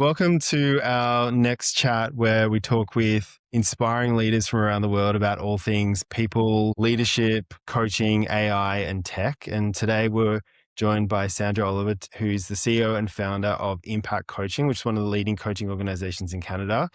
Welcome to our next chat where we talk with inspiring leaders from around the world about all things people, leadership, coaching, AI, and tech. And today we're joined by Sandra Oliver, who's the CEO and founder of Impact Coaching, which is one of the leading coaching organizations in Canada.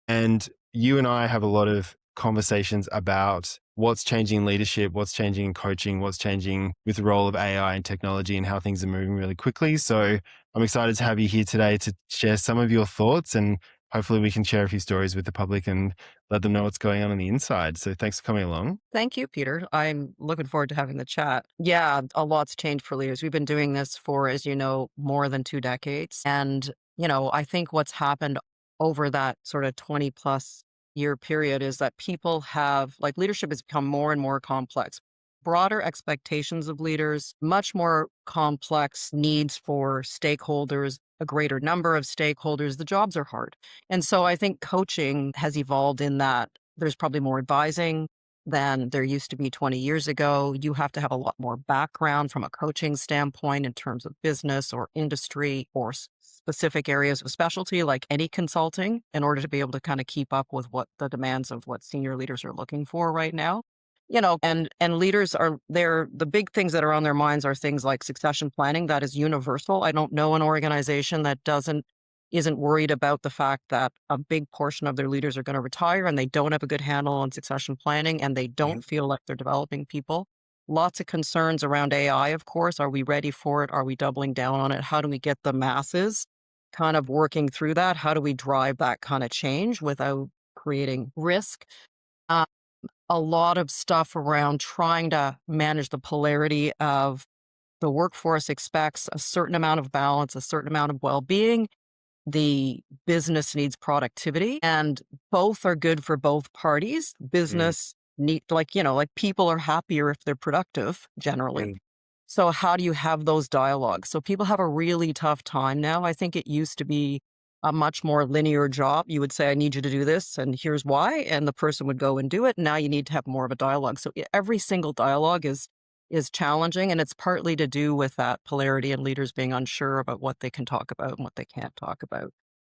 And you and I have a lot of conversations about what's changing in leadership, what's changing in coaching, what's changing with the role of AI and technology and how things are moving really quickly. So I'm excited to have you here today to share some of your thoughts, and hopefully we can share a few stories with the public and let them know what's going on the inside. So thanks for coming along. Thank you, Peter. I'm looking forward to having the chat. Yeah, a lot's changed for leaders. We've been doing this for, as you know, more than 2 decades. And, I think what's happened over that sort of 20 plus year period is that people have, like, leadership has become more and more complex. Broader expectations of leaders, much more complex needs for stakeholders, a greater number of stakeholders. The jobs are hard. And so I think coaching has evolved in that there's probably more advising than there used to be 20 years ago. You have to have a lot more background from a coaching standpoint in terms of business or industry or specific areas of specialty, like any consulting, in order to be able to kind of keep up with what the demands of what senior leaders are looking for right now. And leaders are there. The big things that are on their minds are things like succession planning. That is universal. I don't know an organization that isn't worried about the fact that a big portion of their leaders are going to retire and they don't have a good handle on succession planning and they don't feel like they're developing people. Lots of concerns around AI, of course. Are we ready for it? Are we doubling down on it? How do we get the masses kind of working through that? How do we drive that kind of change without creating risk? Uh, a lot of stuff around trying to manage the polarity of the workforce expects a certain amount of balance, a certain amount of well-being. The business needs productivity, and both are good for both parties. Business need, like people are happier if they're productive generally. So how do you have those dialogues? So people have a really tough time now. I think it used to be a much more linear job. You would say, I need you to do this and here's why, and the person would go and do it. Now you need to have more of a dialogue. So every single dialogue is challenging, and it's partly to do with that polarity and leaders being unsure about what they can talk about and what they can't talk about.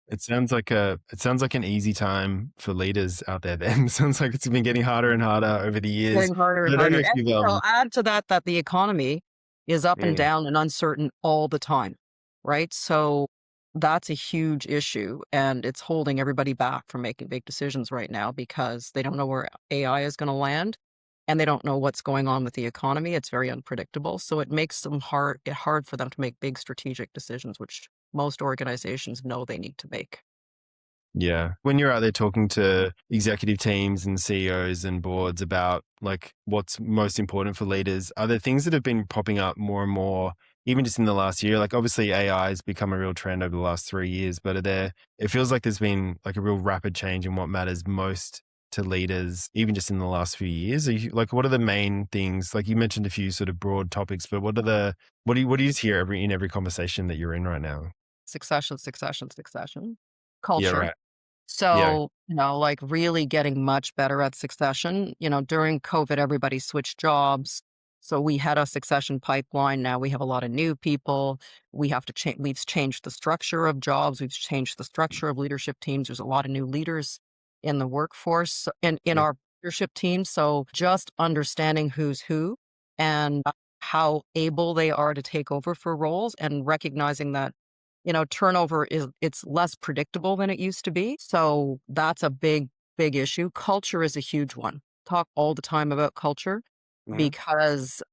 It sounds like an easy time for leaders out there then. It sounds like it's been getting harder and harder over the years. Getting harder But and I don't know harder. if And you've add to that the economy is up and mm, down and uncertain all the time, right? So that's a huge issue, and it's holding everybody back from making big decisions right now because they don't know where AI is going to land and they don't know what's going on with the economy. It's very unpredictable. So it makes it hard for them to make big strategic decisions, which most organizations know they need to make. yeah. When you're out there talking to executive teams and CEOs and boards about like what's most important for leaders, are there things that have been popping up more and more, even just in the last year? Like obviously AI has become a real trend over the last 3 years, but it feels like there's been like a real rapid change in what matters most to leaders, even just in the last few years. What are the main things? Like you mentioned a few sort of broad topics, but what do you hear in every conversation that you're in right now? Succession, succession, succession, Yeah, culture. right. Yeah. So, like really getting much better at succession. During COVID, everybody switched jobs. So we had a succession pipeline. Now we have a lot of new people. We have to change. We've changed the structure of jobs. We've changed the structure of leadership teams. There's a lot of new leaders in the workforce and in Yeah. our leadership team. So just understanding who's who and how able they are to take over for roles and recognizing that turnover it's less predictable than it used to be. So that's a big, big issue. Culture is a huge one. Talk all the time about culture because,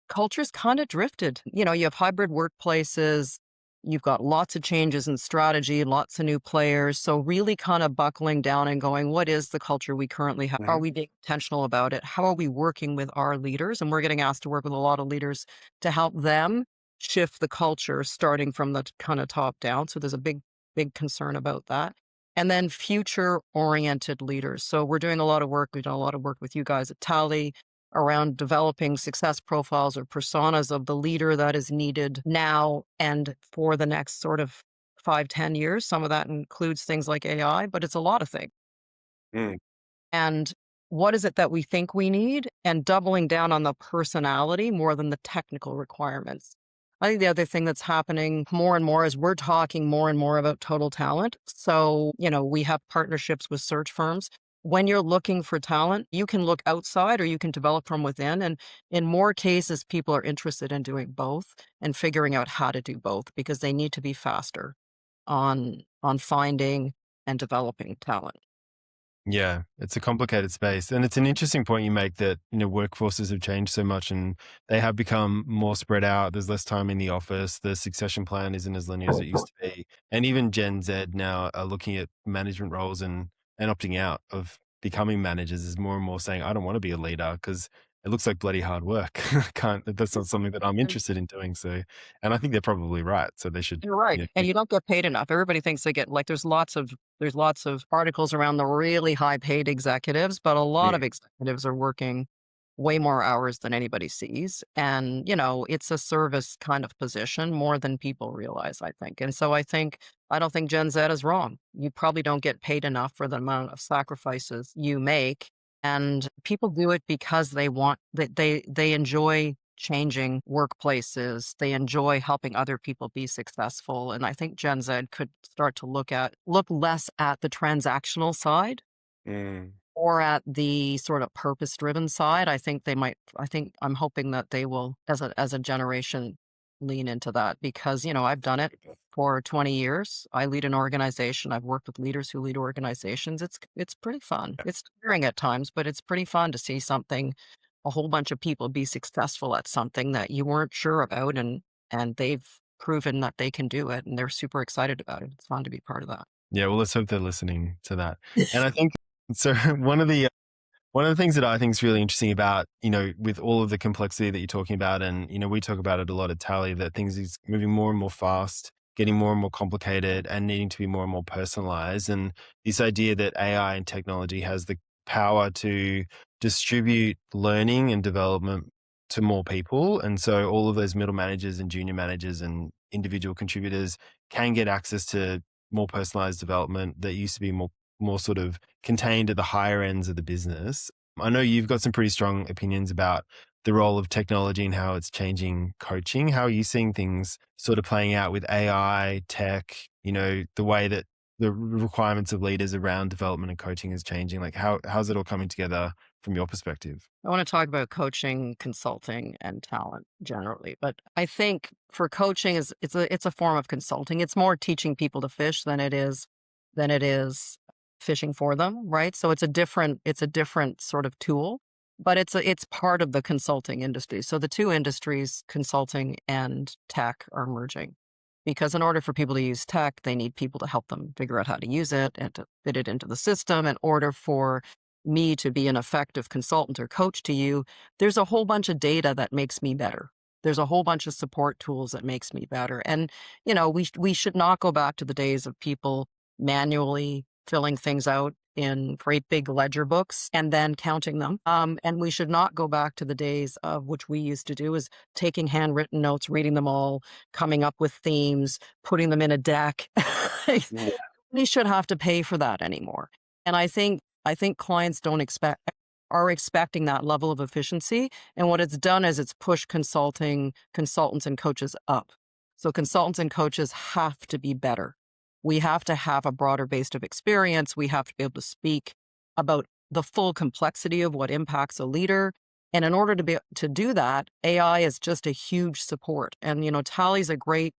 culture's kind of drifted. You have hybrid workplaces, you've got lots of changes in strategy, lots of new players. So really kind of buckling down and going, what is the culture we currently have? Are we being intentional about it? How are we working with our leaders? And we're getting asked to work with a lot of leaders to help them shift the culture starting from the kind of top down. So there's a big, big concern about that. And then future oriented leaders. So we're doing a lot of work. We've done a lot of work with you guys at TALY around developing success profiles or personas of the leader that is needed now and for the next sort of 5, 10 years. Some of that includes things like AI, but it's a lot of things. Mm. And what is it that we think we need? And doubling down on the personality more than the technical requirements. I think the other thing that's happening more and more is we're talking more and more about total talent. So, we have partnerships with search firms. When you're looking for talent, you can look outside or you can develop from within. And in more cases, people are interested in doing both and figuring out how to do both because they need to be faster on finding and developing talent. Yeah, it's a complicated space. And it's an interesting point you make that, workforces have changed so much and they have become more spread out. There's less time in the office. The succession plan isn't as linear as it used to be. And even Gen Z now are looking at management roles and opting out of becoming managers is more and more saying, I don't want to be a leader because it looks like bloody hard work. I can't, that's not something that I'm interested in doing. So, and I think they're probably right. So they should, You're right, and you don't get paid enough. Everybody thinks they get like, there's lots of articles around the really high paid executives, but a lot yeah. of executives are working way more hours than anybody sees, and, it's a service kind of position more than people realize, I think, and so I don't think Gen Z is wrong. You probably don't get paid enough for the amount of sacrifices you make, and people do it because they enjoy changing workplaces. They enjoy helping other people be successful. And I think Gen Z could start to look less at the transactional side Mm. or at the sort of purpose driven side. I'm hoping that they will as a generation lean into that because, I've done it for 20 years. I lead an organization. I've worked with leaders who lead organizations. It's pretty fun. It's tiring at times, but it's pretty fun to see a whole bunch of people be successful at something that you weren't sure about and they've proven that they can do it and they're super excited about it. It's fun to be part of that. Yeah, well, let's hope they're listening to that. And I think so. One of the things that I think is really interesting about, with all of the complexity that you're talking about, and, we talk about it a lot at Tally, that things is moving more and more fast, getting more and more complicated and needing to be more and more personalized. And this idea that AI and technology has the power to distribute learning and development to more people. And so all of those middle managers and junior managers and individual contributors can get access to more personalized development that used to be more sort of contained at the higher ends of the business. I know you've got some pretty strong opinions about the role of technology and how it's changing coaching. How are you seeing things sort of playing out with AI, tech, the way that the requirements of leaders around development and coaching is changing? Like how's it all coming together from your perspective? I want to talk about coaching, consulting, and talent generally. But I think for coaching it's a form of consulting. It's more teaching people to fish than it is fishing for them, right? So it's a different sort of tool, but it's part of the consulting industry. So the two industries, consulting and tech, are merging. Because in order for people to use tech, they need people to help them figure out how to use it and to fit it into the system. In order for me to be an effective consultant or coach to you, there's a whole bunch of data that makes me better. There's a whole bunch of support tools that makes me better. And, we should not go back to the days of people manually filling things out in great big ledger books and then counting them. And we should not go back to the days of which we used to do is taking handwritten notes, reading them all, coming up with themes, putting them in a deck. Yeah. We should have to pay for that anymore. And I think clients don't are expecting that level of efficiency. And what it's done is it's pushed consultants and coaches up. So consultants and coaches have to be better. We have to have a broader base of experience. We have to be able to speak about the full complexity of what impacts a leader. And in order to do that, AI is just a huge support. And Tally's a great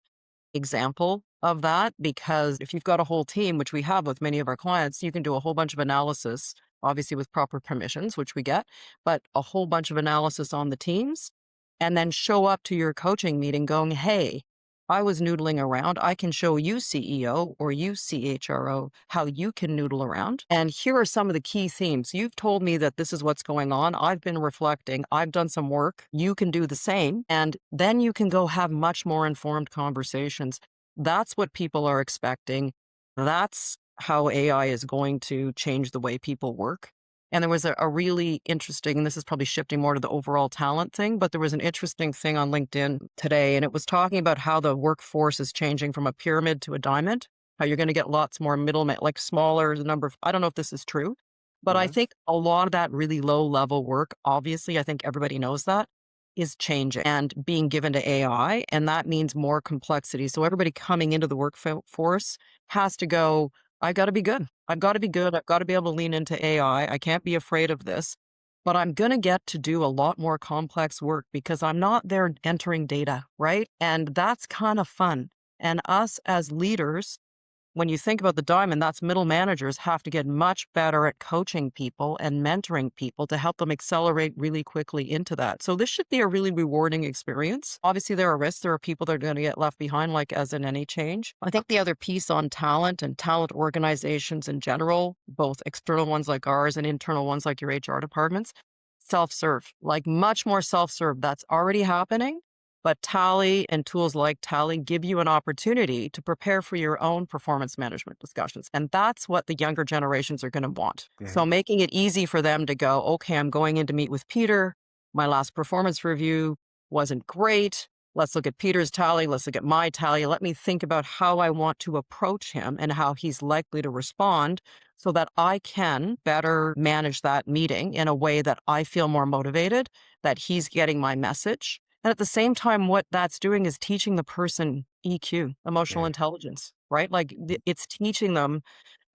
example of that because if you've got a whole team, which we have with many of our clients, you can do a whole bunch of analysis, obviously with proper permissions, which we get, but a whole bunch of analysis on the teams and then show up to your coaching meeting going, hey, I was noodling around. I can show you CEO or you CHRO how you can noodle around. And here are some of the key themes. You've told me that this is what's going on. I've been reflecting. I've done some work. You can do the same. And then you can go have much more informed conversations. That's what people are expecting. That's how AI is going to change the way people work. And there was a really interesting, and this is probably shifting more to the overall talent thing, but there was an interesting thing on LinkedIn today, and it was talking about how the workforce is changing from a pyramid to a diamond, how you're going to get lots more middlemen, like smaller the number of, I don't know if this is true, but I Mhm. think a lot of that really low level work, obviously, I think everybody knows that. is changing and being given to AI, and that means more complexity. So everybody coming into the workforce has to go, I got to be good. I've got to be good. I've got to be able to lean into AI. I can't be afraid of this, but I'm going to get to do a lot more complex work because I'm not there entering data, right? And that's kind of fun. And us as leaders, when you think about the diamond, that's middle managers have to get much better at coaching people and mentoring people to help them accelerate really quickly into that. So this should be a really rewarding experience. Obviously, there are risks. There are people that are going to get left behind, like as in any change. I think the other piece on talent and talent organizations in general, both external ones like ours and internal ones like your HR departments, self-serve, like much more self-serve. That's already happening. But Tally and tools like Tally give you an opportunity to prepare for your own performance management discussions. And that's what the younger generations are going to want. So making it easy for them to go, okay, I'm going in to meet with Peter. My last performance review wasn't great. Let's look at Peter's tally. Let's look at my tally. Let me think about how I want to approach him and how he's likely to respond so that I can better manage that meeting in a way that I feel more motivated, that he's getting my message. And at the same time, what that's doing is teaching the person EQ, emotional intelligence, right? Like it's teaching them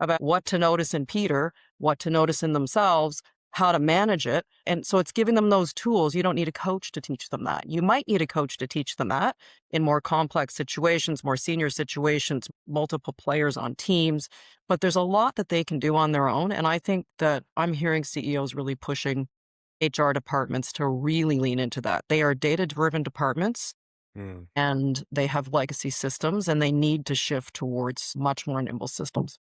about what to notice in Peter, what to notice in themselves, how to manage it. And so it's giving them those tools. You don't need a coach to teach them that. You might need a coach to teach them that in more complex situations, more senior situations, multiple players on teams. But there's a lot that they can do on their own. And I think that I'm hearing CEOs really pushing HR departments to really lean into that. They are data-driven departments and they have legacy systems and they need to shift towards much more nimble systems.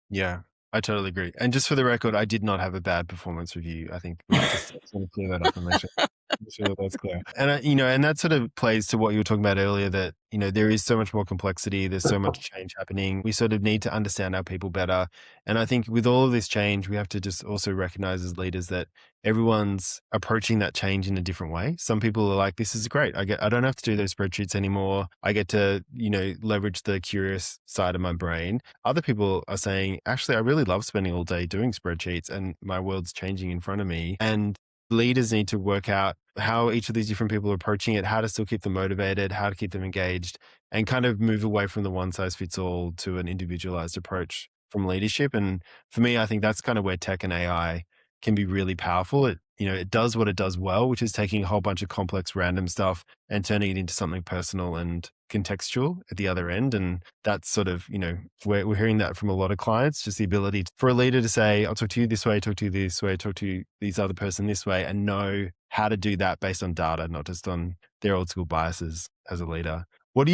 Yeah, I totally agree. And just for the record, I did not have a bad performance review. I think we just want to clear that up and make sure that that's clear. And, and that sort of plays to what you were talking about earlier, that, there is so much more complexity. There's so much change happening. We sort of need to understand our people better. And I think with all of this change, we have to just also recognize as leaders that everyone's approaching that change in a different way. Some people are like, this is great. I don't have to do those spreadsheets anymore. I get to, leverage the curious side of my brain. Other people are saying, actually, I really love spending all day doing spreadsheets and my world's changing in front of me. And leaders need to work out how each of these different people are approaching it, how to still keep them motivated, how to keep them engaged, and kind of move away from the one size fits all to an individualized approach from leadership. And for me, I think that's kind of where tech and AI can be really powerful. It does what it does well, which is taking a whole bunch of complex random stuff and turning it into something personal and contextual at the other end. And that's sort of, we're hearing that from a lot of clients, just the ability for a leader to say, I'll talk to you this way, talk to you this way, talk to this other person this way, and know how to do that based on data, not just on their old school biases as a leader. What are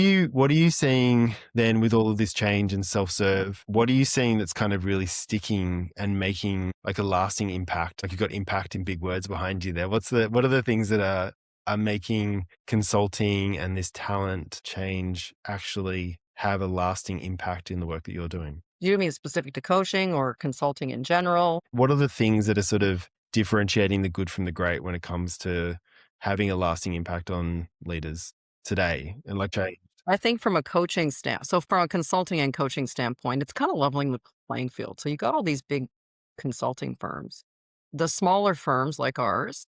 you seeing then with all of this change and self-serve? What are you seeing that's kind of really sticking and making like a lasting impact? Like you've got impact in big words behind you there. What are the things that are making consulting and this talent change actually have a lasting impact in the work that you're doing? Do you mean specific to coaching or consulting in general? What are the things that are sort of differentiating the good from the great when it comes to having a lasting impact on leaders today and like change? I think from a from a consulting and coaching standpoint, it's kind of leveling the playing field. So you got all these big consulting firms. The smaller firms like ours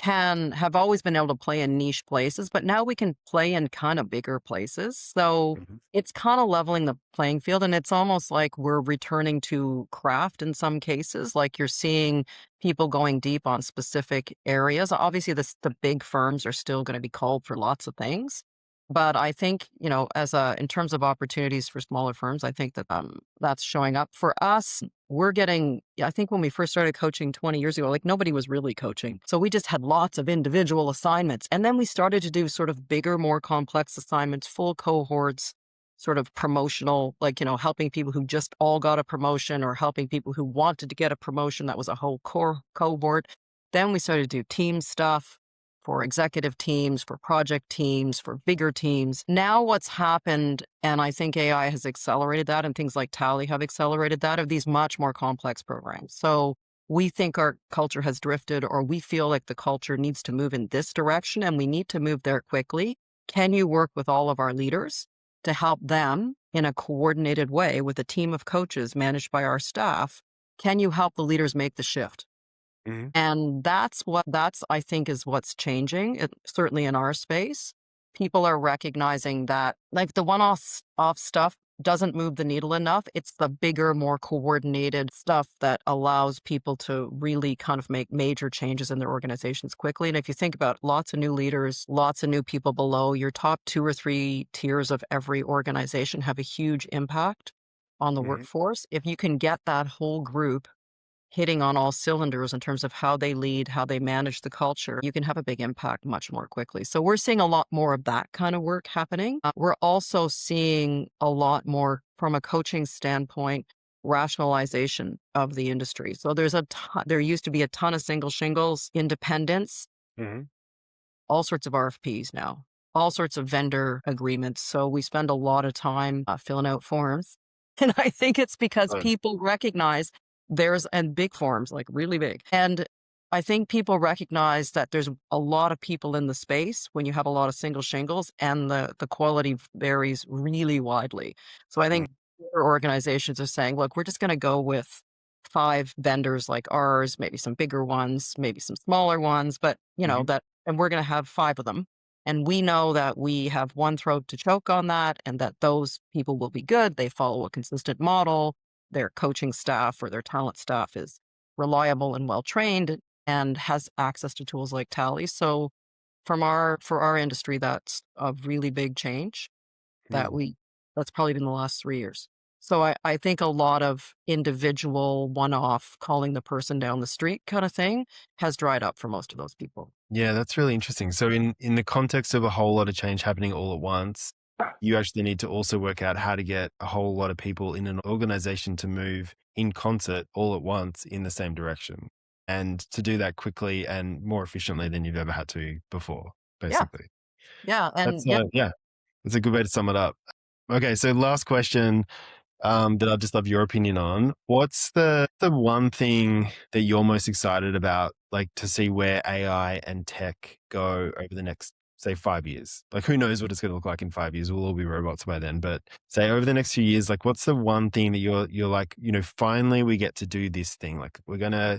have always been able to play in niche places, but now we can play in kind of bigger places. So it's kind of leveling the playing field. And it's almost like we're returning to craft in some cases. Like you're seeing people going deep on specific areas. Obviously, the big firms are still going to be called for lots of things. But I think, in terms of opportunities for smaller firms, I think that that's showing up for us. I think when we first started coaching 20 years ago, like nobody was really coaching. So we just had lots of individual assignments. And then we started to do sort of bigger, more complex assignments, full cohorts, sort of promotional, like, helping people who just all got a promotion or helping people who wanted to get a promotion. That was a whole core cohort. Then we started to do team stuff for executive teams, for project teams, for bigger teams. Now what's happened, and I think AI has accelerated that, and things like Tally have accelerated that, of these much more complex programs. So we think our culture has drifted, or we feel like the culture needs to move in this direction, and we need to move there quickly. Can you work with all of our leaders to help them in a coordinated way with a team of coaches managed by our staff? Can you help the leaders make the shift? Mhm. And that's I think is what's changing, certainly in our space. People are recognizing that like the one off stuff doesn't move the needle enough. It's the bigger, more coordinated stuff that allows people to really kind of make major changes in their organizations quickly. And if you think about lots of new leaders, lots of new people below, your top 2 or 3 tiers of every organization have a huge impact on the Mhm. workforce. If you can get that whole group hitting on all cylinders in terms of how they lead, how they manage the culture, you can have a big impact much more quickly. So we're seeing a lot more of that kind of work happening. We're also seeing a lot more from a coaching standpoint, rationalization of the industry. So there used to be a ton of single shingles, independents, Mhm. all sorts of RFPs now, all sorts of vendor agreements. So we spend a lot of time filling out forms. And I think it's because Fun. people recognize and big forms, like really big. And I think people recognize that there's a lot of people in the space when you have a lot of single shingles and the quality varies really widely. So I Mm. think bigger organizations are saying, look, we're just going to go with 5 vendors like ours, maybe some bigger ones, maybe some smaller ones, but Mhm. and we're going to have 5 of them. And we know that we have one throat to choke on that and that those people will be good. They follow a consistent model. Their coaching staff or their talent staff is reliable and well trained and has access to tools like Tally. So for our industry, that's a really big change that Mm. that's probably been the last 3 years. So I think a lot of individual one-off calling the person down the street kind of thing has dried up for most of those people. Yeah, that's really interesting. So in the context of a whole lot of change happening all at once, you actually need to also work out how to get a whole lot of people in an organization to move in concert all at once in the same direction. And to do that quickly and more efficiently than you've ever had to before, Yeah. basically. Yeah. And That's yeah, yeah, that's a good way to sum it up. Okay, so last question that I'd just love your opinion on. What's the one thing that you're most excited about, like to see where AI and tech go over the next, say, 5 years? Like, who knows what it's going to look like in 5 years? We'll all be robots by then. But say over the next few years, like, what's the one thing that you're like, finally we get to do this thing. Like,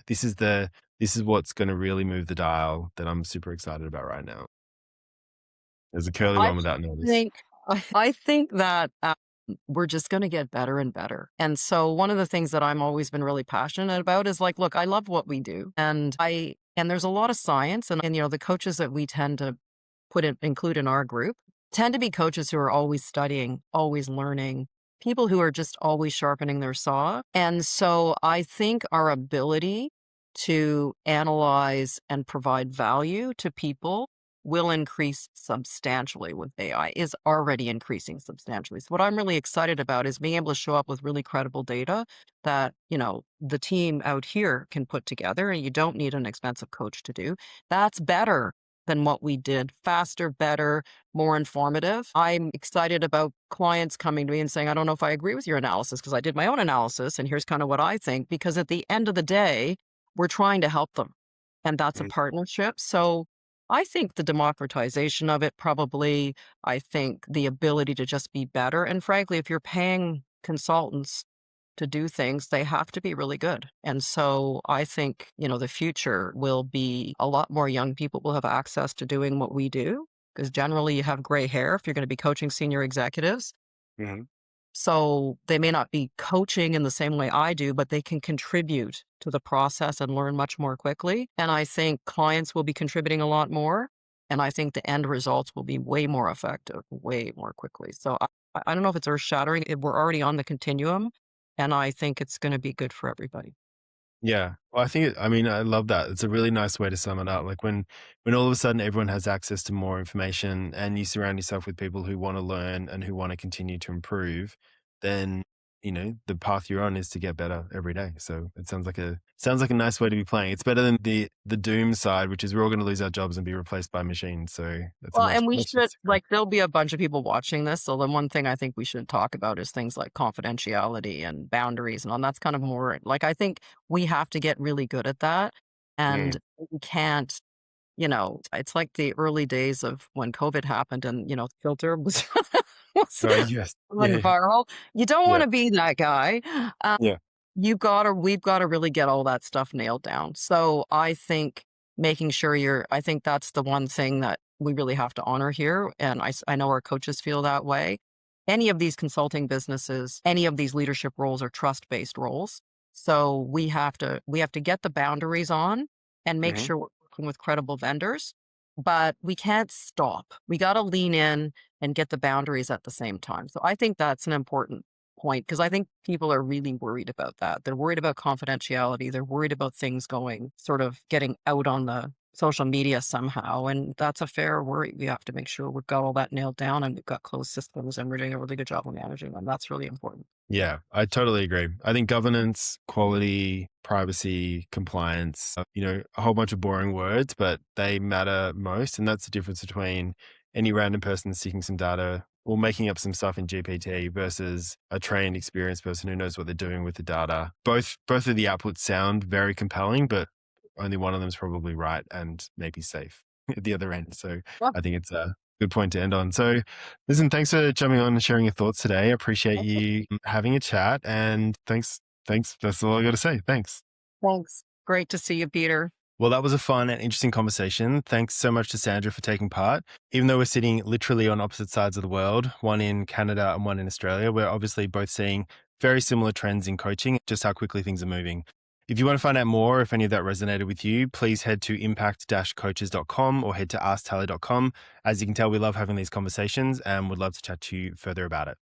this is what's going to really move the dial that I'm super excited about right now. There's a curly I one without notice. think I think that we're just going to get better and better. And so one of the things that I'm always been really passionate about is like, look, I love what we do, and there's a lot of science, and the coaches that we tend to include in our group tend to be coaches who are always studying, always learning, people who are just always sharpening their saw. And so I think our ability to analyze and provide value to people will increase substantially with AI, is already increasing substantially. So what I'm really excited about is being able to show up with really credible data that, the team out here can put together and you don't need an expensive coach to do. That's better than what we did, faster, better, more informative. I'm excited about clients coming to me and saying, I don't know if I agree with your analysis because I did my own analysis and here's kind of what I think. Because at the end of the day, we're trying to help them. And that's a Mm. partnership. So I think the democratization of it probably, I think the ability to just be better. And frankly, if you're paying consultants to do things, they have to be really good. And so I think, the future will be a lot more young people will have access to doing what we do because generally you have gray hair if you're going to be coaching senior executives. Mhm. So they may not be coaching in the same way I do, but they can contribute to the process and learn much more quickly. And I think clients will be contributing a lot more. And I think the end results will be way more effective, way more quickly. So I don't know if it's earth shattering. We're already on the continuum. And I think it's going to be good for everybody. Yeah. Well, I mean, I love that. It's a really nice way to sum it up. Like when all of a sudden everyone has access to more information and you surround yourself with people who want to learn and who want to continue to improve, then, the path you're on is to get better every day. So it sounds like a nice way to be playing. It's better than the doom side, which is we're all going to lose our jobs and be replaced by machines. So that's a Well, much, and we much should, less scary. like, there'll be a bunch of people watching this. So the one thing I think we should talk about is things like confidentiality and boundaries and all. That's kind of more like, I think we have to get really good at that. Mm. And we can't, it's like the early days of when COVID happened and, the filter was, was Oh, yes. going Yeah. viral. You don't want Yeah. to be that guy. Yeah. we've gotta really get all that stuff nailed down. So I think making sure I think that's the one thing that we really have to honor here. And I know our coaches feel that way. Any of these consulting businesses, any of these leadership roles are trust-based roles. So we have to get the boundaries on and make Mhm. sure we're working with credible vendors, but we can't stop. We got to lean in and get the boundaries at the same time. So I think that's an important point because I think people are really worried about that. They're worried about confidentiality. They're worried about things going sort of getting out on the social media somehow. And that's a fair worry. We have to make sure we've got all that nailed down and we've got closed systems and we're doing a really good job of managing them. That's really important. Yeah, I totally agree. I think governance, quality, privacy, compliance, a whole bunch of boring words, but they matter most. And that's the difference between any random person seeking some data or making up some stuff in GPT versus a trained, experienced person who knows what they're doing with the data. Both of the outputs sound very compelling, but only one of them is probably right and maybe safe at the other end. So Yeah. I think it's a good point to end on. So listen, thanks for jumping on and sharing your thoughts today. I appreciate you having a chat, and thanks. Thanks. That's all I got to say. Thanks. Thanks. Great to see you, Peter. Well, that was a fun and interesting conversation. Thanks so much to Sandra for taking part. Even though we're sitting literally on opposite sides of the world, one in Canada and one in Australia, we're obviously both seeing very similar trends in coaching, just how quickly things are moving. If you want to find out more, if any of that resonated with you, please head to impact-coaches.com or head to asktally.com. As you can tell, we love having these conversations and would love to chat to you further about it.